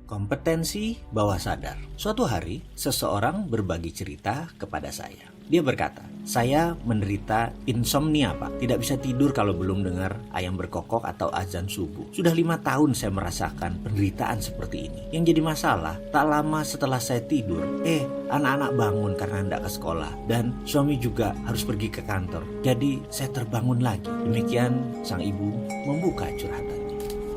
Kompetensi bawah sadar. Suatu hari, seseorang berbagi cerita kepada saya. Dia berkata, saya menderita insomnia Pak. Tidak bisa tidur kalau belum dengar ayam berkokok atau azan subuh. Sudah 5 tahun saya merasakan penderitaan seperti ini. Yang jadi masalah, tak lama setelah saya tidur, anak-anak bangun karena hendak ke sekolah. Dan suami juga harus pergi ke kantor. Jadi saya terbangun lagi. Demikian sang ibu membuka curhatannya.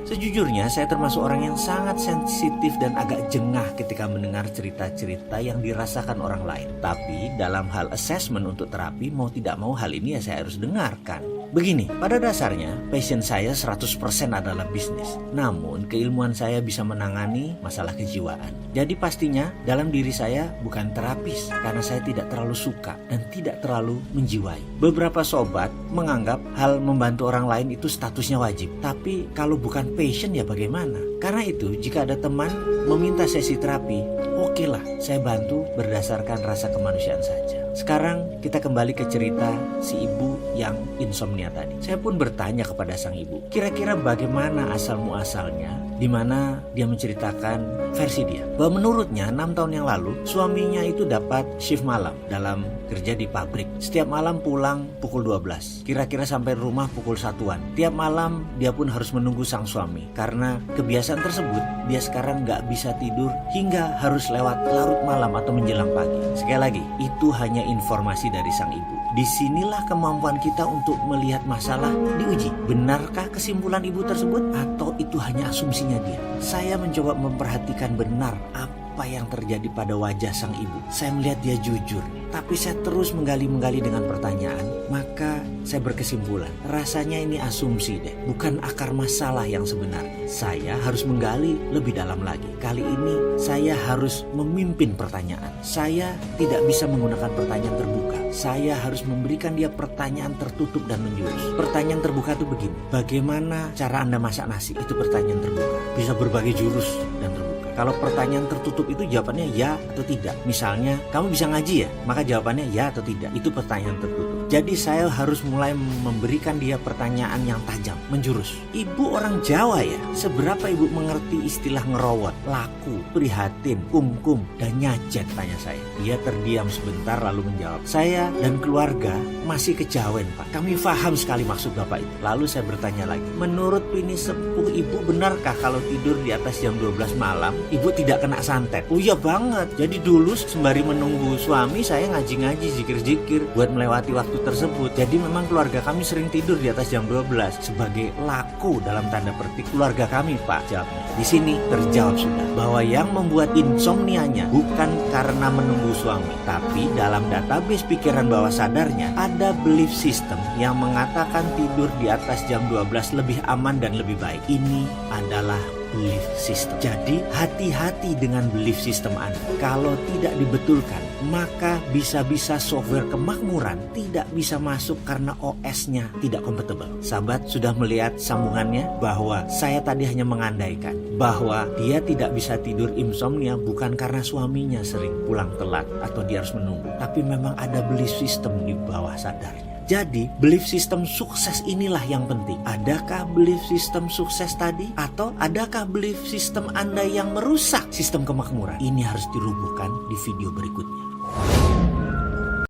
Sejujurnya saya termasuk orang yang sangat sensitif dan agak jengah ketika mendengar cerita-cerita yang dirasakan orang lain. Tapi dalam hal assessment untuk terapi, mau tidak mau hal ini ya saya harus dengarkan. Begini, pada dasarnya passion saya 100% adalah bisnis. Namun keilmuan saya bisa menangani masalah kejiwaan. Jadi pastinya dalam diri saya bukan terapis karena saya tidak terlalu suka dan tidak terlalu menjiwai. Beberapa sobat menganggap hal membantu orang lain itu statusnya wajib. Tapi kalau bukan passion ya bagaimana? Karena itu jika ada teman meminta sesi terapi, oke lah saya bantu berdasarkan rasa kemanusiaan saja. Sekarang kita kembali ke cerita si ibu yang insomnia tadi. Saya pun bertanya kepada sang ibu, kira-kira bagaimana asal muasalnya, di mana dia menceritakan versi dia. Bahwa menurutnya 6 tahun yang lalu suaminya itu dapat shift malam dalam kerja di pabrik. Setiap malam pulang pukul 12, kira-kira sampai rumah pukul 1-an. Tiap malam dia pun harus menunggu sang suami. Karena kebiasaan tersebut dia sekarang gak bisa tidur hingga harus lewat larut malam atau menjelang pagi. Sekali lagi, itu hanya informasi dari sang ibu. Disinilah kemampuan kita untuk melihat masalah diuji. Benarkah kesimpulan ibu tersebut atau itu hanya asumsinya dia? Saya mencoba memperhatikan benar apa yang terjadi pada wajah sang ibu. Saya melihat dia jujur, tapi saya terus menggali dengan pertanyaan. Maka saya berkesimpulan, rasanya ini asumsi deh, bukan akar masalah yang sebenarnya. Saya harus menggali lebih dalam lagi. Kali ini saya harus memimpin pertanyaan. Saya tidak bisa menggunakan pertanyaan terbuka. Saya harus memberikan dia pertanyaan tertutup dan menjurus. Pertanyaan terbuka itu begini, bagaimana cara Anda masak nasi? Itu pertanyaan terbuka, bisa berbagai jurus dan terbuka. Kalau pertanyaan tertutup itu jawabannya ya atau tidak. Misalnya, kamu bisa ngaji ya? Maka jawabannya ya atau tidak. Itu pertanyaan tertutup. Jadi saya harus mulai memberikan dia pertanyaan yang tajam, menjurus. Ibu orang Jawa ya? Seberapa ibu mengerti istilah ngerowot, laku, prihatin, kumkum, dan nyajet? Tanya saya. Dia terdiam sebentar lalu menjawab, saya dan keluarga masih kejawen Pak. Kami paham sekali maksud Bapak itu. Lalu saya bertanya lagi, menurut Pini sepuh ibu benarkah kalau tidur di atas jam 12 malam ibu tidak kena santet? Oh iya banget. Jadi dulu sembari menunggu suami saya ngaji-ngaji, zikir-zikir buat melewati waktu tersebut. Jadi memang keluarga kami sering tidur di atas jam 12 sebagai laku dalam tanda petik keluarga kami Pak, jawabnya. Di sini terjawab sudah bahwa yang membuat insomnianya bukan karena menunggu suami, tapi dalam database pikiran bawah sadarnya ada belief system yang mengatakan tidur di atas jam 12 lebih aman dan lebih baik. Ini adalah belief system. Jadi hati-hati dengan belief system Anda. Kalau tidak dibetulkan, maka bisa-bisa software kemakmuran tidak bisa masuk karena OS-nya tidak kompatibel. Sahabat sudah melihat sambungannya bahwa saya tadi hanya mengandaikan bahwa dia tidak bisa tidur insomnia bukan karena suaminya sering pulang telat atau dia harus menunggu, tapi memang ada belief system di bawah sadarnya. Jadi belief system sukses inilah yang penting. Adakah belief system sukses tadi? Atau adakah belief system Anda yang merusak sistem kemakmuran? Ini harus dirubuhkan di video berikutnya.